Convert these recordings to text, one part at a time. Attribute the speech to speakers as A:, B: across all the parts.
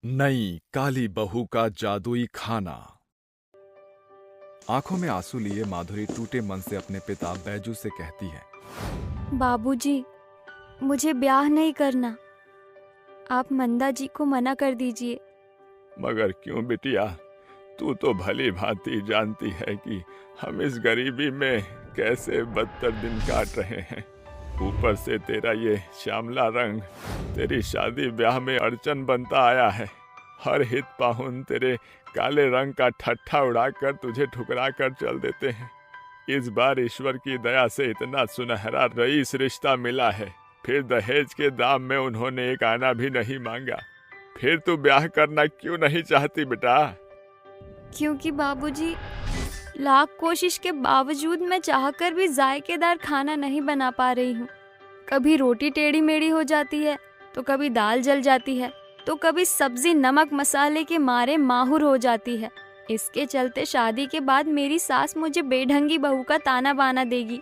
A: नई काली बहू का जादुई खाना। आंखों में आंसू लिए माधुरी टूटे मन से अपने पिता बैजू से कहती है,
B: बाबूजी, मुझे ब्याह नहीं करना। आप मंदा जी को मना कर दीजिए।
C: मगर क्यों बिटिया, तू तो भली भांति जानती है कि हम इस गरीबी में कैसे बदतर दिन काट रहे हैं। ऊपर से तेरा ये श्यामला रंग तेरी शादी ब्याह में अड़चन बनता आया है। हर हित पाहुन तेरे काले रंग का ठट्ठा उड़ाकर तुझे ठुकरा कर चल देते हैं। इस बार ईश्वर की दया से इतना सुनहरा रईस रिश्ता मिला है, फिर दहेज के दाम में उन्होंने एक आना भी नहीं मांगा। फिर तू ब्याह करना क्यों नहीं चाहती बेटा?
B: क्योंकि बाबूजी, लाख कोशिश के बावजूद मैं चाहकर भी जायकेदार खाना नहीं बना पा रही हूँ। कभी रोटी टेढ़ी मेढ़ी हो जाती है, तो कभी दाल जल जाती है, तो कभी सब्जी नमक मसाले के मारे माहुर हो जाती है। इसके चलते शादी के बाद मेरी सास मुझे बेढंगी बहू का ताना बाना देगी।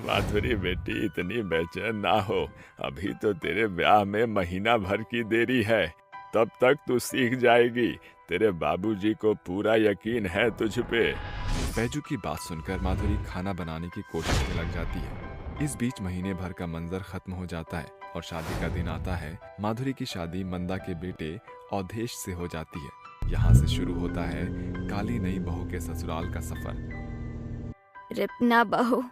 C: माधुरी बेटी, इतनी बेचैन ना हो। अभी तो तेरे ब्याह में महीना भर की देरी है, तब तक तू सीख जाएगी। तेरे बाबूजी को पूरा यकीन है तुझ पे।
A: बैजू की बात सुनकर माधुरी खाना बनाने की कोशिश में लग जाती है। इस बीच महीने भर का मंजर खत्म हो जाता है और शादी का दिन आता है। माधुरी की शादी मंदा के बेटे अवधेश से हो जाती है। यहाँ से शुरू होता है काली नई बहू के ससुराल का सफर।
B: रिपना बहू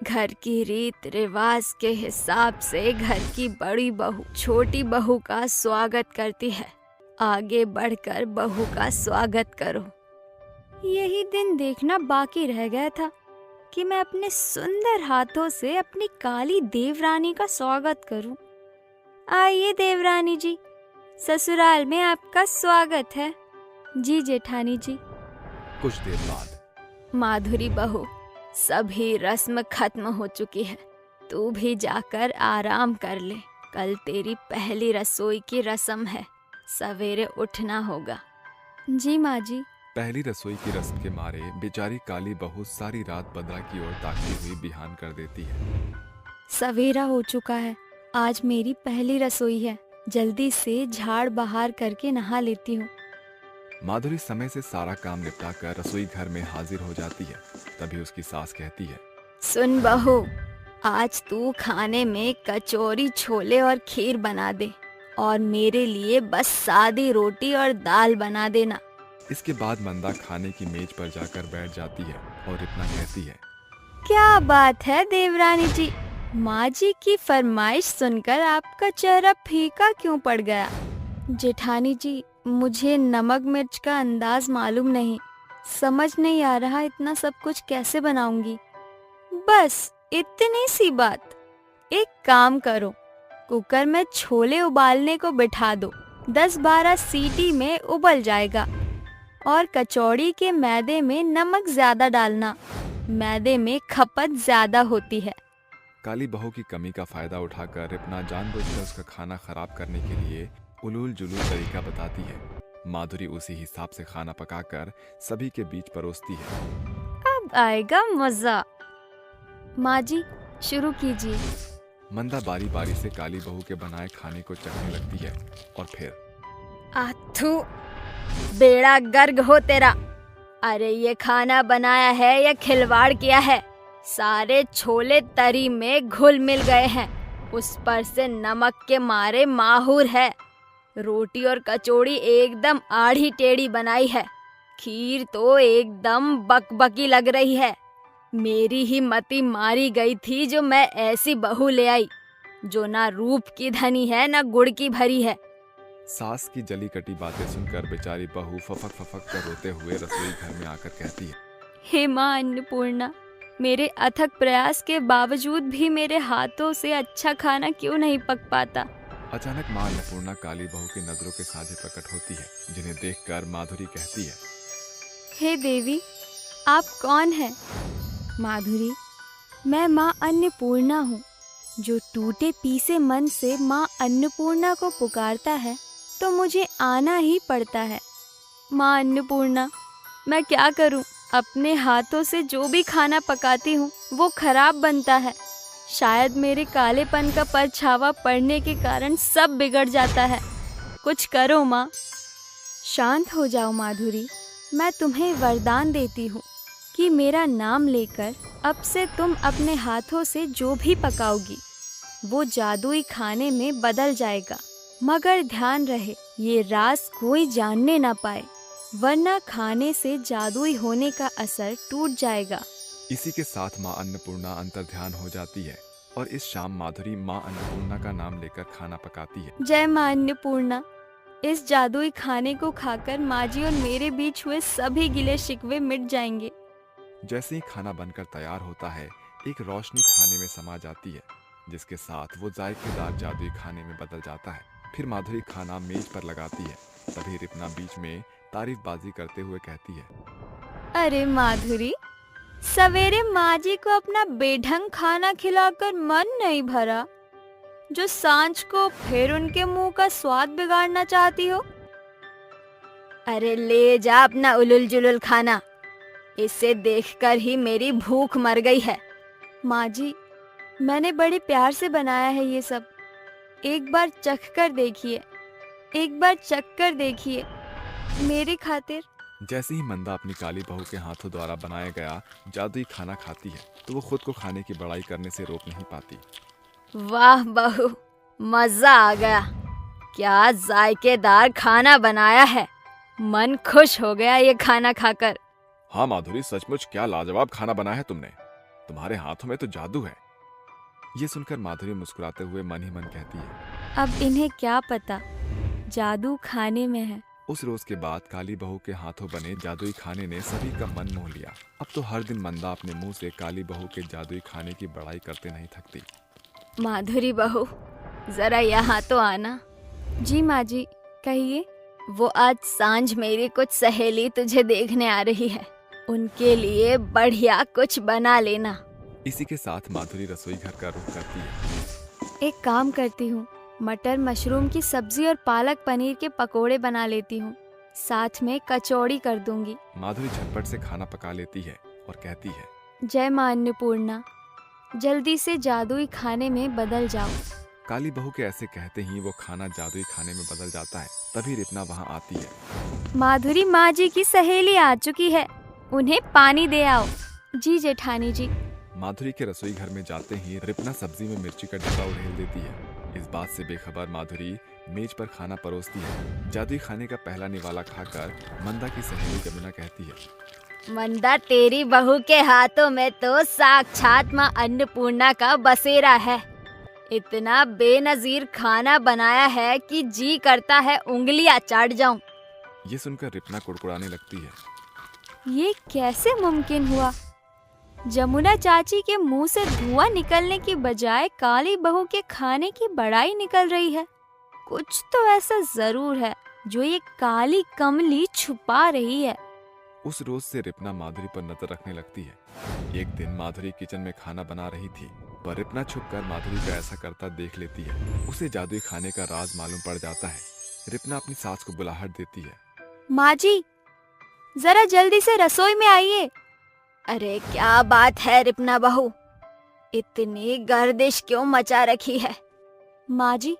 B: घर की रीत रिवाज के हिसाब से घर की बड़ी बहू छोटी बहू का स्वागत करती है। आगे बढ़कर बहू का स्वागत करो। यही दिन देखना बाकी रह गया था कि मैं अपने सुंदर हाथों से अपनी काली देवरानी का स्वागत करूं। आइए देवरानी जी, ससुराल में आपका स्वागत है। जी जेठानी जी।
A: कुछ देर बाद
B: माधुरी बहू, सभी रस्म खत्म हो चुकी है। तू भी जाकर आराम कर ले। कल तेरी पहली रसोई की रस्म है, सवेरे उठना होगा। जी माँ जी।
A: पहली रसोई की रस्म के मारे बेचारी काली बहू सारी रात बदरा की ओर ताकती हुई बिहान कर देती है।
B: सवेरा हो चुका है, आज मेरी पहली रसोई है। जल्दी से झाड़ बहार करके नहा लेती हूँ।
A: माधुरी समय से सारा काम निपटा कर रसोई घर में हाजिर हो जाती है। तभी उसकी सास कहती है,
B: सुन बहू, आज तू खाने में कचौरी छोले और खीर बना दे और मेरे लिए बस सादी रोटी और दाल बना देना।
A: इसके बाद मंदा खाने की मेज पर जाकर बैठ जाती है और रिपना कहती है,
B: क्या बात है देवरानी जी, माँ जी की फरमाइश सुनकर आपका चेहरा फीका क्यों पड़ गया? जेठानी जी, मुझे नमक मिर्च का अंदाज मालूम नहीं, समझ नहीं आ रहा इतना सब कुछ कैसे बनाऊंगी। बस इतनी सी बात। एक काम करो, कुकर में छोले उबालने को बिठा दो। 10-12 सीटी में उबल जाएगा। और कचौड़ी के मैदे में नमक ज्यादा डालना, मैदे में खपत ज्यादा होती है।
A: काली बहू की कमी का फायदा उठाकर रिपना जानबूझकर उसका खाना खराब करने के लिए उलूल जुलूल तरीका बताती है। माधुरी उसी हिसाब से खाना पकाकर सभी के बीच परोसती है।
B: अब आएगा मजा। माँ जी, शुरू कीजिए।
A: मंदा बारी बारी से काली बहू के बनाए खाने को चखने लगती है और फिर,
B: आथू, बेड़ा गर्ग हो तेरा। अरे ये खाना बनाया है या खिलवाड़ किया है? सारे छोले तरी में घुल मिल गए हैं, उस पर से नमक के मारे माहूर है। रोटी और कचौड़ी एकदम आड़ी टेढ़ी बनाई है। खीर तो एकदम बकबकी लग रही है। मेरी ही मति मारी गई थी जो मैं ऐसी बहू ले आई, जो ना रूप की धनी है ना गुड़ की भरी है।
A: सास की जली कटी बातें सुनकर बेचारी बहू फफक फफक कर रोते हुए रसोई घर में आकर कहती है,
B: हे माँ अन्नपूर्णा, मेरे अथक प्रयास के बावजूद भी मेरे हाथों से अच्छा खाना क्यों नहीं पक पाता?
A: अचानक माँ अन्नपूर्णा काली बहू की नजरों के साझे प्रकट होती है, जिन्हें देखकर माधुरी कहती है,
B: हे देवी, आप कौन हैं? माधुरी, मैं माँ अन्नपूर्णा हूँ। जो टूटे पीसे मन से माँ अन्नपूर्णा को पुकारता है तो मुझे आना ही पड़ता है। माँ अन्नपूर्णा, मैं क्या करूँ? अपने हाथों से जो भी खाना पकाती हूँ वो खराब बनता है। शायद मेरे कालेपन का परछावा पड़ने के कारण सब बिगड़ जाता है। कुछ करो माँ। शांत हो जाओ माधुरी, मैं तुम्हें वरदान देती हूँ कि मेरा नाम लेकर अब से तुम अपने हाथों से जो भी पकाओगी वो जादुई खाने में बदल जाएगा। मगर ध्यान रहे, ये राज कोई जानने ना पाए, वरना खाने से जादुई होने का असर टूट जाएगा।
A: इसी के साथ माँ अन्नपूर्णा अंतर्ध्यान हो जाती है और इस शाम माधुरी माँ अन्नपूर्णा का नाम लेकर खाना पकाती है।
B: जय माँ अन्नपूर्णा। इस जादुई खाने को खाकर माँ जी और मेरे बीच हुए सभी गिले शिकवे मिट जाएंगे।
A: जैसे ही खाना बनकर तैयार होता है, एक रोशनी खाने में समा जाती है, जिसके साथ वो जायकेदार जादुई खाने में बदल जाता है। फिर माधुरी खाना मेज पर लगाती है। तभी रिपना बीच में तारीफबाजी करते हुए कहती है,
B: अरे माधुरी, सवेरे माँ जी को अपना बेढंग खाना खिलाकर मन नहीं भरा, जो सांझ को फिर उनके मुंह का स्वाद बिगाड़ना चाहती हो। अरे ले जा अपना उलुल जुलुल खाना, इसे देखकर ही मेरी भूख मर गई है। माँ जी, मैंने बड़े प्यार से बनाया है ये सब, एक बार चख कर देखिए, एक बार चख कर देखिए मेरी खातिर।
A: जैसे ही मंदा अपनी काली बहू के हाथों द्वारा बनाया गया जादुई खाना खाती है तो वो खुद को खाने की बड़ाई करने से रोक नहीं पाती।
B: वाह बहू, मजा आ गया, क्या जायकेदार खाना बनाया है, मन खुश हो गया ये खाना खाकर।
A: हाँ माधुरी, सचमुच क्या लाजवाब खाना बनाया है तुमने, तुम्हारे हाथों में तो जादू है। ये सुनकर माधुरी मुस्कुराते हुए मन ही मन कहती है,
B: अब इन्हें क्या पता, जादू खाने में है।
A: उस रोज के बाद काली बहू के हाथों बने जादुई खाने ने सभी का मन मोह लिया। अब तो हर दिन मंदा अपने मुंह से काली बहू के जादुई खाने की बड़ाई करते नहीं थकती।
B: माधुरी बहू, जरा यहाँ तो आना। जी माँ जी, कहिए। वो आज सांझ मेरी कुछ सहेली तुझे देखने आ रही है, उनके लिए बढ़िया कुछ बना लेना।
A: इसी के साथ माधुरी रसोई घर का रुख करती है।
B: एक काम करती हूँ, मटर मशरूम की सब्जी और पालक पनीर के पकोड़े बना लेती हूँ, साथ में कचौड़ी कर दूंगी।
A: माधुरी झटपट से खाना पका लेती है और कहती है,
B: जय माँ अन्नपूर्णा, जल्दी से जादुई खाने में बदल जाओ।
A: काली बहू के ऐसे कहते ही वो खाना जादुई खाने में बदल जाता है। तभी रिपना वहाँ आती है।
B: माधुरी, माँ जी की सहेली आ चुकी है, उन्हें पानी दे आओ। जी जेठानी जी।
A: माधुरी के रसोई घर में जाते ही रिपना सब्जी में मिर्ची का डब्बा उड़ेल देती है। इस बात से बेखबर माधुरी मेज पर खाना परोसती है। जादुई खाने का पहला निवाला खाकर मंदा की सहेली जमुना कहती है,
B: मंदा, तेरी बहू के हाथों में तो साक्षात माँ अन्नपूर्णा का बसेरा है। इतना बेनजीर खाना बनाया है कि जी करता है उंगलियां चाट जाऊं।
A: ये सुनकर रिपना कुड़कुड़ाने लगती है।
B: ये कैसे मुमकिन हुआ? जमुना चाची के मुंह से धुआं निकलने की बजाय काली बहू के खाने की बड़ाई निकल रही है। कुछ तो ऐसा जरूर है जो ये काली कमली छुपा रही है।
A: उस रोज से रिपना माधुरी पर नजर रखने लगती है। एक दिन माधुरी किचन में खाना बना रही थी, पर रिपना छुपकर माधुरी का ऐसा करता देख लेती है। उसे जादुई खाने का राज मालूम पड़ जाता है। रिपना अपनी सास को बुलाहट देती है।
B: माँ जी, जरा जल्दी से रसोई में आइए। अरे क्या बात है रिपना बहू, इतनी गर्दिश क्यों मचा रखी है? माँ जी,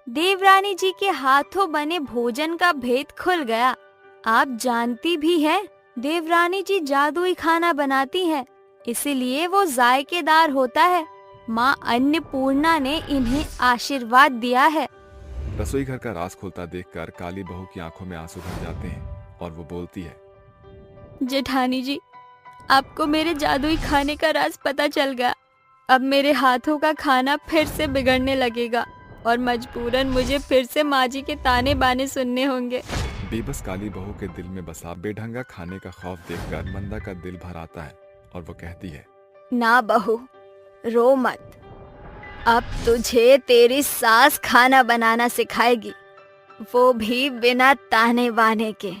B: देवरानी जी के हाथों बने भोजन का भेद खुल गया। आप जानती भी हैं, देवरानी जी जादुई खाना बनाती हैं, इसीलिए वो जायकेदार होता है। माँ अन्नपूर्णा ने इन्हें आशीर्वाद दिया है।
A: रसोई घर का राज खुलता देखकर काली बहू की आंखों में आंसू भर जाते हैं और वो बोलती है,
B: जेठानी जी, आपको मेरे जादुई खाने का राज पता चल गया। अब मेरे हाथों का खाना फिर से बिगड़ने लगेगा और मजबूरन मुझे फिर से माँ जी के ताने बाने सुनने होंगे।
A: बेबस काली बहू के दिल में बसा बेढंगा खाने का खौफ देखकर मंदा का दिल भर आता है और वो कहती है,
B: ना बहू, रो मत, अब तुझे तेरी सास खाना बनाना सिखाएगी, वो भी बिना ताने बाने के।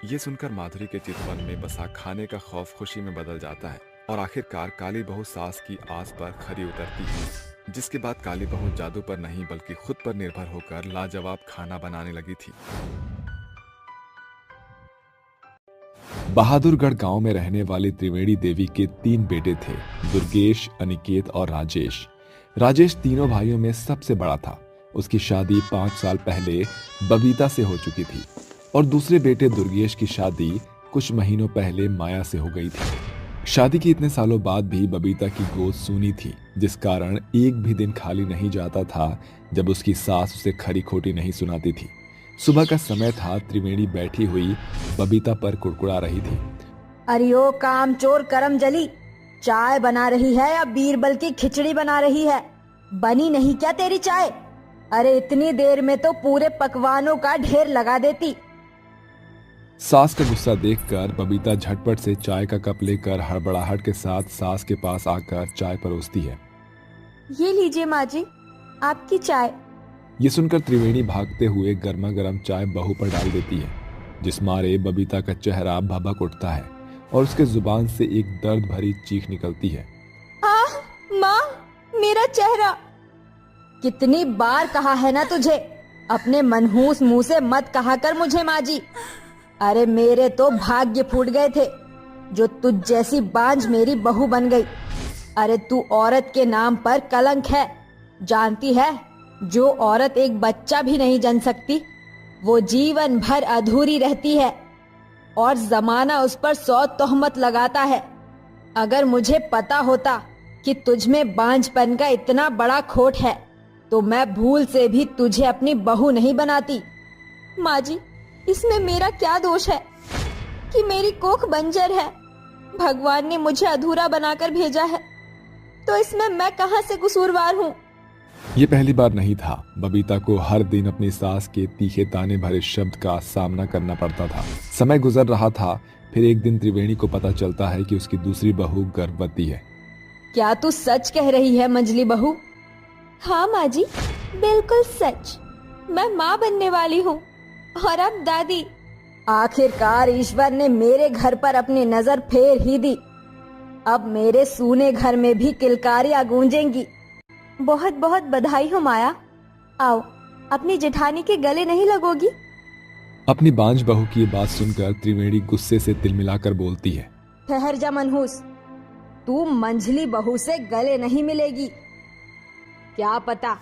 A: ये सुनकर माधुरी के चितवन में बसा खाने का खौफ खुशी में बदल जाता है और आखिरकार काली बहू सास की आस पर खरी उतरती है, जिसके बाद काली बहू जादू पर नहीं बल्कि खुद पर निर्भर होकर लाजवाब खाना बनाने लगी थी। बहादुरगढ़ गांव में रहने वाली त्रिवेणी देवी के 3 बेटे थे, दुर्गेश, अनिकेत और राजेश। राजेश तीनों भाइयों में सबसे बड़ा था। उसकी शादी 5 साल पहले बबीता से हो चुकी थी और दूसरे बेटे दुर्गेश की शादी कुछ महीनों पहले माया से हो गई थी। शादी के इतने सालों बाद भी बबीता की गोद सूनी थी, जिस कारण एक भी दिन खाली नहीं जाता था जब उसकी सास उसे खरी खोटी नहीं सुनाती थी। सुबह का समय था, त्रिवेणी बैठी हुई बबीता पर कुड़कुड़ा रही थी।
D: अरे ओ काम चोर करम जली, चाय बना रही है या बीरबल की खिचड़ी बना रही है? बनी नहीं क्या तेरी चाय? अरे इतनी देर में तो पूरे पकवानों का ढेर लगा देती।
A: सास का गुस्सा देखकर बबीता झटपट से चाय का कप लेकर हड़बड़ाहट के साथ सास के पास आकर चाय परोसती है।
B: ये लीजिए माँ जी, आपकी चाय।
A: ये सुनकर त्रिवेणी भागते हुए गर्मा गर्म चाय बहू पर डाल देती है, जिस मारे बबीता का चेहरा भभक उठता है और उसके जुबान से एक दर्द भरी चीख निकलती है।
B: माँ, मेरा चेहरा।
D: कितनी बार कहा है ना तुझे, अपने मनहूस मुंह से मत कहा कर मुझे माँ जी। अरे मेरे तो भाग्य फूट गए थे जो तुझ जैसी बांझ मेरी बहू बन गई। अरे तू औरत के नाम पर कलंक है। जानती है, जो औरत एक बच्चा भी नहीं जन सकती वो जीवन भर अधूरी रहती है और जमाना उस पर 100 तोहमत लगाता है। अगर मुझे पता होता कि तुझ में बांझपन का इतना बड़ा खोट है तो मैं भूल से भी तुझे अपनी बहू नहीं बनाती।
B: माँ जी, इसमें मेरा क्या दोष है कि मेरी कोख बंजर है? भगवान ने मुझे अधूरा बनाकर भेजा है, तो इसमें मैं कहां से कसूरवार हूँ?
A: ये पहली बार नहीं था। बबीता को हर दिन अपनी सास के तीखे ताने भरे शब्द का सामना करना पड़ता था। समय गुजर रहा था, फिर एक दिन त्रिवेणी को पता चलता है कि उसकी दूसरी बहू गर्भवती है।
D: क्या तू सच कह रही है मंजली बहू?
B: हाँ माँ जी, बिल्कुल सच। मैं माँ बनने वाली हूँ और अब दादी।
D: आखिरकार ईश्वर ने मेरे घर पर अपनी नजर फेर ही दी। अब मेरे सूने घर में भी किलकारियां गूंजेंगी।
B: बहुत बहुत बधाई हो माया। आओ, अपनी जेठानी के गले नहीं लगोगी?
A: अपनी बांझ बहू की बात सुनकर त्रिवेणी गुस्से से तिलमिलाकर बोलती है।
D: ठहर जा मनहूस, तू मंझली बहू से गले नहीं मिलेगी। क्या पता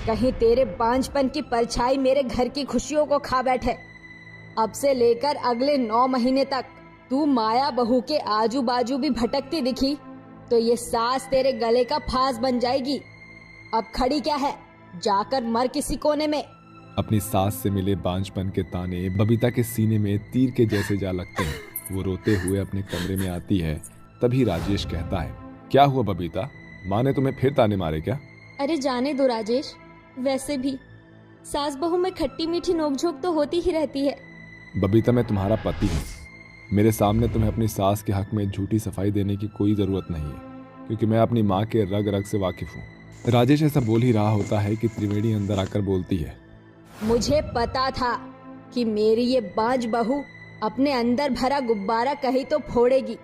D: कहीं तेरे बांझपन की परछाई मेरे घर की खुशियों को खा बैठे। अब से लेकर अगले 9 महीने तक तू माया बहू के आजू बाजू भी भटकती दिखी तो ये सास तेरे गले का फांस बन जाएगी। अब खड़ी क्या है, जाकर मर किसी कोने में।
A: अपनी सास से मिले बांझपन के ताने बबीता के सीने में तीर के जैसे जा लगते हैं। वो रोते हुए अपने कमरे में आती है। तभी राजेश कहता है, क्या हुआ बबीता, माँ ने तुम्हें फिर ताने मारे क्या?
B: अरे जाने दो राजेश, वैसे भी सास बहू में खट्टी मीठी नोकझोंक तो होती ही रहती है।
A: बबीता, मैं तुम्हारा पति हूँ। मेरे सामने तुम्हें अपनी सास के हक में झूठी सफाई देने की कोई जरूरत नहीं है, क्योंकि मैं अपनी माँ के रग रग से वाकिफ हूँ। राजेश ऐसा बोल ही रहा होता है कि त्रिवेणी अंदर आकर बोलती है,
D: मुझे पता था कि मेरी ये बांझ बहू अपने अंदर भरा गुब्बारा कहीं तो फोड़ेगी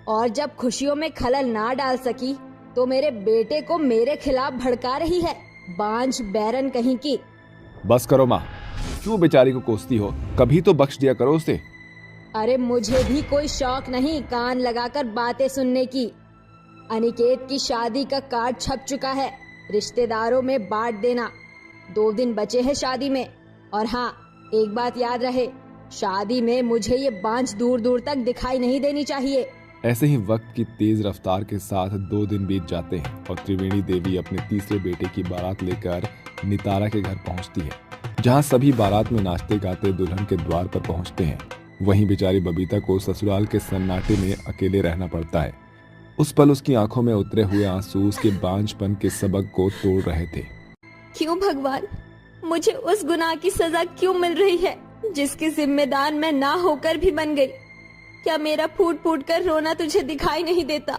D: और जब खुशियों में खलल ना डाल सकी तो मेरे बेटे को मेरे खिलाफ भड़का रही है। बांझ बैरन कहीं की।
A: बस करो माँ, क्यों बेचारी को कोसती हो, कभी तो बख्श दिया करो उसे।
D: अरे मुझे भी कोई शौक नहीं कान लगाकर बातें सुनने की। अनिकेत की शादी का कार्ड छप चुका है, रिश्तेदारों में बांट देना। 2 दिन बचे हैं शादी में। और हाँ, एक बात याद रहे, शादी में मुझे ये बांझ दूर दूर तक दिखाई नहीं देनी चाहिए।
A: ऐसे ही वक्त की तेज रफ्तार के साथ 2 दिन बीत जाते हैं और त्रिवेणी देवी अपने तीसरे बेटे की बारात लेकर नितारा के घर पहुंचती है, जहां सभी बारात में नाचते गाते दुल्हन के द्वार पर पहुंचते हैं। वहीं बेचारी बबीता को ससुराल के सन्नाटे में अकेले रहना पड़ता है। उस पल उसकी आंखों में उतरे हुए आंसू उसके बांझपन के सबक को तोड़ रहे थे।
B: क्यों भगवान, मुझे उस गुनाह की सजा क्यों मिल रही है जिसकी जिम्मेदार मैं ना होकर भी बन गई? क्या मेरा फूट फूट कर रोना तुझे दिखाई नहीं देता?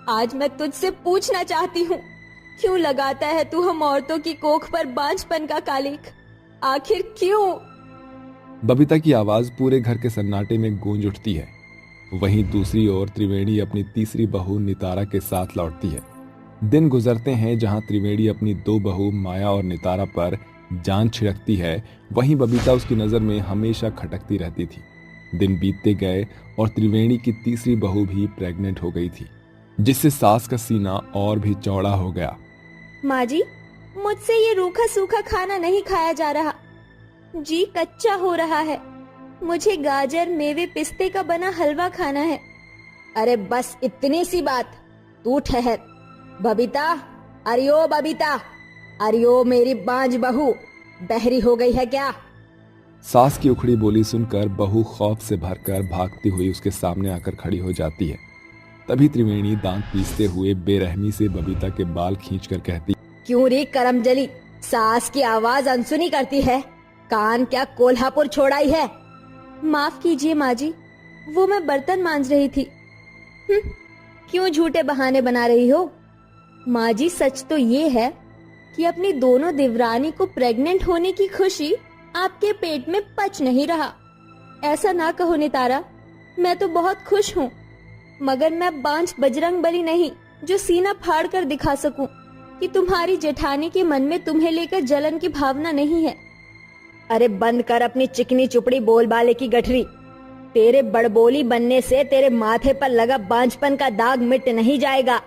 B: आज मैं तुझसे पूछना चाहती हूँ, क्यों लगाता है तू हम औरतों की कोख पर बांझपन का कालिख? आखिर क्यों?
A: बबीता की आवाज पूरे घर के सन्नाटे में गूंज उठती है। वहीं दूसरी ओर त्रिवेणी अपनी तीसरी बहू नितारा के साथ लौटती है। दिन गुजरते हैं जहां त्रिवेणी अपनी 2 बहू माया और नितारा पर जान छिड़कती है, वहीं बबीता उसकी नजर में हमेशा खटकती रहती थी। दिन बीतते गए और त्रिवेणी की तीसरी बहू भी प्रेग्नेंट हो गई थी, जिससे सास का सीना और भी चौड़ा हो गया।
B: माँ जी, मुझसे ये रूखा सूखा खाना नहीं खाया जा रहा। जी कच्चा हो रहा है। मुझे गाजर, मेवे, पिस्ते का बना हलवा खाना है।
D: अरे बस इतनी सी बात, तू ठहर। बबीता, अरियो बबीता, अरियो मेरी बांझ बहू, बहरी हो गई है क्या?
A: सास की उखड़ी बोली सुनकर बहू खौफ से भरकर भागती हुई उसके सामने आकर खड़ी हो जाती है। तभी त्रिवेणी दांत पीसते हुए बेरहमी से बबीता के बाल खींचकर कहती,
D: क्यों रे करमजली, सास की आवाज अनसुनी करती है? कान क्या कोल्हापुर छोड़ाई है?
B: माफ कीजिए माँ जी, वो मैं बर्तन मांज रही थी।
D: क्यों झूठे बहाने बना रही हो?
B: माँ जी सच तो ये है कि अपनी दोनों देवरानी को प्रेग्नेंट होने की खुशी आपके पेट में पच नहीं रहा। ऐसा ना कहो नितारा, मैं तो बहुत खुश हूँ, मगर मैं बांझ बजरंगबली नहीं जो सीना फाड़ कर दिखा सकूं कि तुम्हारी जेठानी के मन में तुम्हें लेकर जलन की भावना नहीं है।
D: अरे बंद कर अपनी चिकनी चुपड़ी बोलबाले की गठरी। तेरे बड़बोली बनने से तेरे माथे पर लगा बांझपन का दाग मिट नहीं जाएगा।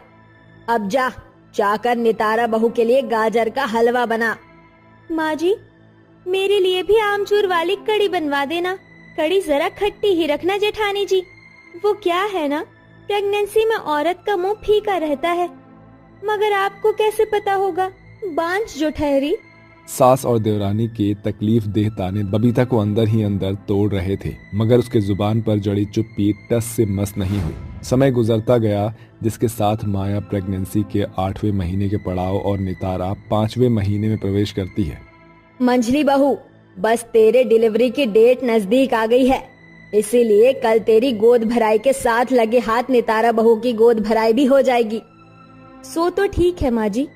D: अब जा, जाकर नितारा बहू के लिए गाजर का हलवा बना।
B: माँ जी, मेरे लिए भी आमचूर वाली कड़ी बनवा देना। कड़ी जरा खट्टी ही रखना जेठानी जी। वो क्या है ना, प्रेगनेंसी में औरत का मुंह फीका रहता है, मगर आपको कैसे पता होगा, बांझ जो ठहरी।
A: सास और देवरानी के तकलीफ देह ताने बबीता को अंदर ही अंदर तोड़ रहे थे, मगर उसके जुबान पर जड़ी चुप्पी टस से मस नहीं हुई। समय गुजरता गया, जिसके साथ माया प्रेगनेंसी के 8वें महीने के पड़ाव और नितारा 5वें महीने में प्रवेश करती है।
D: मंझली बहू, बस तेरे डिलीवरी की डेट नजदीक आ गई है, इसीलिए कल तेरी गोद भराई के साथ लगे हाथ नितारा बहू की गोद भराई भी हो जाएगी।
B: सो तो ठीक है माँ जी,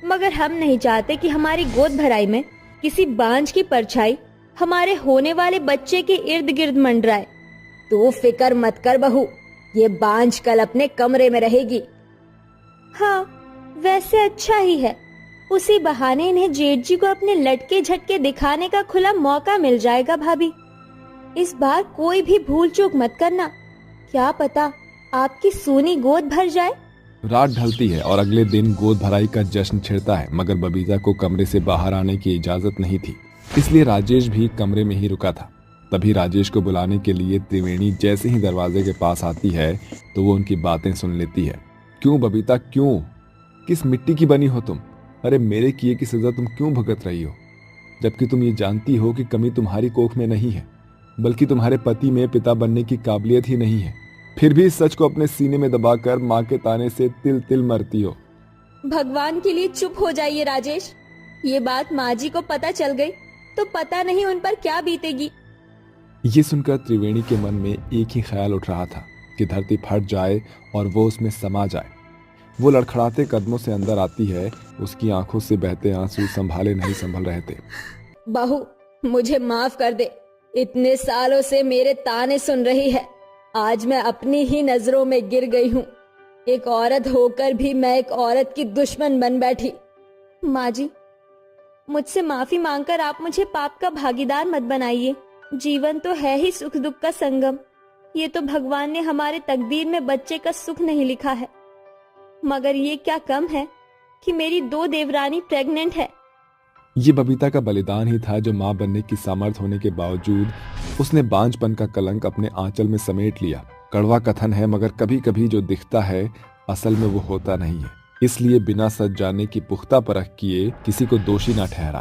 B: मगर हम नहीं चाहते कि हमारी गोद भराई में किसी बांझ की परछाई हमारे होने वाले बच्चे के इर्द गिर्द मंडराए।
D: तू फिक्र मत कर बहू, ये बांझ कल अपने कमरे में रहेगी।
B: हाँ, वैसे अच्छा ही है, उसी बहाने इन्हें जेठ जी को अपने लटके झटके दिखाने का खुला मौका मिल जाएगा। भाभी, इस बार कोई भी भूल चूक मत करना, क्या पता आपकी सोनी गोद भर जाए।
A: रात ढलती है और अगले दिन गोद भराई का जश्न छिड़ता है, मगर बबीता को कमरे से बाहर आने की इजाजत नहीं थी, इसलिए राजेश भी कमरे में ही रुका था। तभी राजेश को बुलाने के लिए त्रिवेणी जैसे ही दरवाजे के पास आती है तो वो उनकी बातें सुन लेती है। क्यों बबीता, क्यों? किस मिट्टी की बनी हो तुम? अरे मेरे किए की सजा तुम क्यों भुगत रही हो, जबकि तुम ये जानती हो कि कमी तुम्हारी कोख में नहीं है, बल्कि तुम्हारे पति में पिता बनने की काबिलियत ही नहीं है। फिर भी इस सच को अपने सीने में दबाकर माँ के ताने से तिल तिल मरती हो।
B: भगवान के लिए चुप हो जाइए राजेश, ये बात माँ जी को पता चल गई तो पता नहीं उन पर क्या बीतेगी।
A: ये सुनकर त्रिवेणी के मन में एक ही ख्याल उठ रहा था कि धरती फट जाए और वो उसमें समा जाए। वो लड़खड़ाते कदमों से अंदर आती है, उसकी आंखों से बहते आंसू संभाले नहीं संभल रहे थे।
D: बहू, मुझे माफ कर दे, इतने सालों से मेरे ताने सुन रही है, आज मैं अपनी ही नजरों में गिर गई हूँ। एक औरत होकर भी मैं एक औरत की दुश्मन बन बैठी।
B: माँ जी, मुझसे माफी मांगकर आप मुझे पाप का भागीदार मत बनाइए। जीवन तो है ही सुख दुख का संगम। ये तो भगवान ने हमारे तकदीर में बच्चे का सुख नहीं लिखा है, मगर ये क्या कम है कि मेरी 2 देवरानी प्रेग्नेंट है।
A: ये बबीता का बलिदान ही था जो मां बनने की सामर्थ होने के बावजूद उसने बांझपन का कलंक अपने आंचल में समेट लिया। कड़वा कथन है, मगर कभी कभी जो दिखता है असल में वो होता नहीं है। इसलिए बिना सच जाने की पुख्ता परख किए किसी को दोषी ना ठहराए।